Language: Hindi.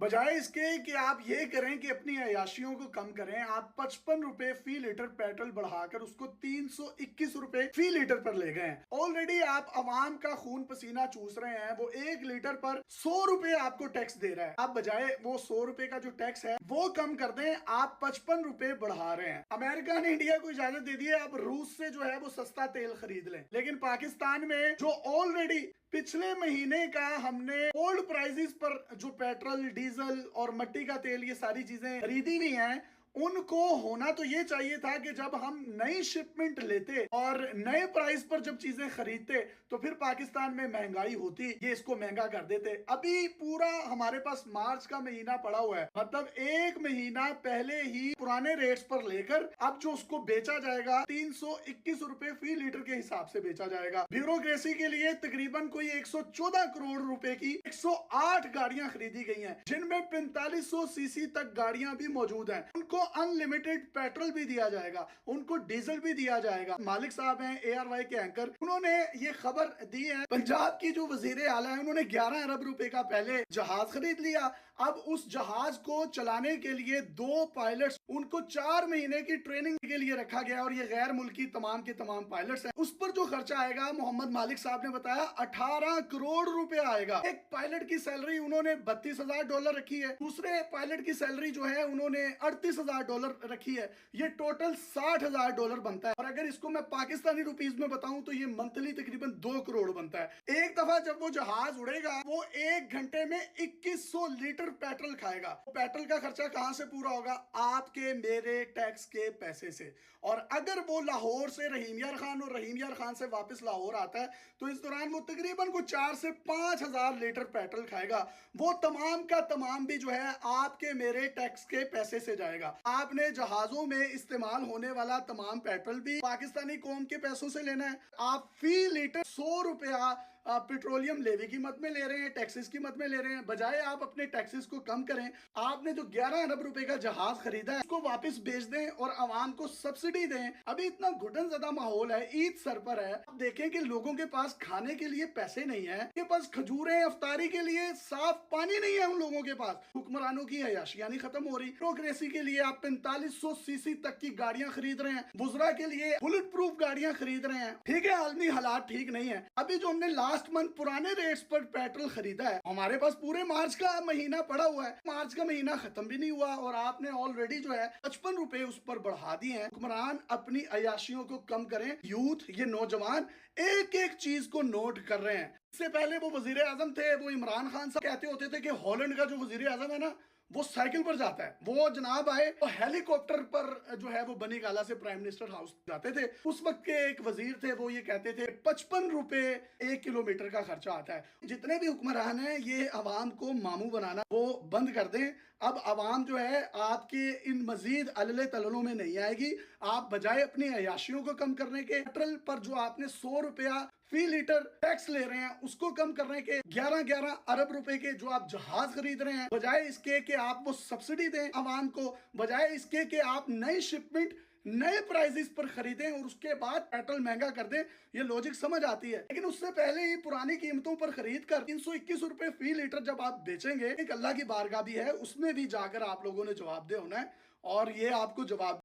बजाय इसके कि आप ये करें कि अपनी अय्याशियों को कम करें, आप 55 रुपए फी लीटर पेट्रोल बढ़ाकर उसको 321 रुपए फी लीटर पर ले गए। ऑलरेडी आप आवाम का खून पसीना चूस रहे हैं। वो 1 लीटर पर 100 रुपए आपको टैक्स दे रहा है। आप बजाय वो 100 रुपए का जो टैक्स है वो कम कर दें, आप 55 रुपए बढ़ा रहे हैं। अमेरिका ने इंडिया को इजाजत दे दी है आप रूस से जो है वो सस्ता तेल खरीद लें, लेकिन पाकिस्तान में जो ऑलरेडी पिछले महीने का हमने ओल्ड प्राइसेस पर जो पेट्रोल, डीजल और मट्टी का तेल ये सारी चीजें खरीदी हुई हैं, उनको होना तो ये चाहिए था कि जब हम नई शिपमेंट लेते और नए प्राइस पर जब चीजें खरीदते तो फिर पाकिस्तान में महंगाई होती, ये इसको महंगा कर देते। अभी पूरा हमारे पास मार्च का महीना पड़ा हुआ है, मतलब 1 महीना पहले ही पुराने रेट्स पर लेकर अब जो उसको बेचा जाएगा 321 रुपए फी लीटर के हिसाब से बेचा जाएगा। ब्यूरोक्रेसी के लिए तकरीबन कोई 114 करोड़ रुपए की 108 गाड़ियां खरीदी गई हैं, जिनमें 4500 सीसी तक गाड़ियां भी मौजूद हैं। उनको अनलिमिटेड पेट्रोल भी दिया जाएगा, उनको डीजल भी दिया जाएगा। मालिक साहब हैं ARY के एंकर, उन्होंने ये खबर दी है। पंजाब की जो वजीर आला है उन्होंने 11 अरब रुपए का पहले जहाज खरीद लिया। अब उस जहाज को चलाने के लिए 2 पायलट्स, उनको 4 महीने की ट्रेनिंग के लिए रखा गया और ये गैर मुल्की तमाम के तमाम पायलट्स हैं। उस पर जो खर्चा आएगा मोहम्मद मालिक साहब ने बताया 18 करोड़ रुपए आएगा। एक पायलट की सैलरी उन्होंने $32,000 रखी है, दूसरे पायलट की सैलरी जो है उन्होंने $38,000 रखी है। ये टोटल $60,000 बनता है और अगर इसको मैं पाकिस्तानी रुपीस में बताऊं तो ये मंथली तकरीबन 2 करोड़ बनता है। एक दफा जब वो जहाज उड़ेगा वो 1 घंटे में 2100 लीटर पेट्रोल खाएगा। पेट्रोल का खर्चा कहां से पूरा होगा? आपके मेरे टैक्स के पैसे से। और अगर वो लाहौर से रहीम यार खान और रहीम यार खान से वापस लाहौर आता है तो इस दौरान वो तकरीबन को 4 से 5,000 लीटर पेट्रोल खाएगा। वो तमाम का तमाम भी जो है आपके मेरे टैक्स के पैसे से जाएगा। आपने जहाजों में इस्तेमाल होने वाला तमाम पेट्रोल भी पाकिस्तानी कौम के पैसों से लेना है। आप फी लीटर 100 रुपया पेट्रोलियम लेवी की मद में ले रहे हैं, टैक्सेस की मद में ले रहे हैं। बजाय आप अपने टैक्सेस को कम करें, आपने जो 11 अरब रुपए का जहाज खरीदा है उसको वापस बेच दें और आवाम को सब्सिडी दें। अभी इतना घुटन ज़दा माहौल है, ईद सर पर है, आप देखें कि लोगों के पास खाने के लिए पैसे नहीं है, उनके पास खजूरें अफ्तारी के लिए साफ पानी नहीं है उन लोगों के पास। हुक्मरानों की अय्याशियानी खत्म हो रही। ब्यूरोक्रेसी के लिए आप 4500 सीसी तक की गाड़ियां खरीद रहे हैं, बुजरा के लिए बुलेट प्रूफ गाड़ियां खरीद रहे हैं। ठीक है, आलमी हालात ठीक नहीं है। अभी जो हमने लास्ट मंथ पुराने रेट्स पर पेट्रोल खरीदा है, हमारे पास पूरे मार्च का महीना पड़ा हुआ है, मार्च का महीना खत्म भी नहीं हुआ और आपने ऑलरेडी जो है 55 रुपए उस पर बढ़ा दिए हैं। हुक्मरान अपनी अय्याशियों को कम करें। यूथ, ये नौजवान एक एक चीज को नोट कर रहे हैं। इससे पहले वो वजीर आजम थे, वो इमरान खान साहब कहते होते थे कि हॉलैंड का जो वजीर आजम है ना वो साइकिल पर जाता है। वो जनाब आए और हेलीकॉप्टर पर जो है वो बनी गाला से प्राइम मिनिस्टर हाउस जाते थे। उस वक्त के एक वजीर थे, वो ये कहते थे 55 रुपए 1 किलोमीटर का खर्चा आता है। जितने भी हुक्मरान हैं ये आवाम को मामू बनाना वो बंद कर दें। अब आवाम जो है आपके इन मजीद अलले तललों में नहीं आएगी। आप बजाय अपनी अय्याशियों को कम करने के, पेट्रोल पर जो आपने 100 रुपया फी लीटर टैक्स ले रहे हैं उसको कम करने के, 11-11 अरब रुपए के जो आप जहाज खरीद रहे हैं, बजाय इसके कि आप वो सब्सिडी दें आवाम को, बजाय इसके कि आप नई शिपमेंट नए प्राइसेस पर खरीदें और उसके बाद पेट्रोल महंगा कर दें, ये लॉजिक समझ आती है। लेकिन उससे पहले ही पुरानी कीमतों पर खरीद कर 321 रुपए फी लीटर जब आप बेचेंगे, एक अल्लाह की बारगाह भी है, उसमें भी जाकर आप लोगों ने जवाबदेह होना है और ये आपको जवाब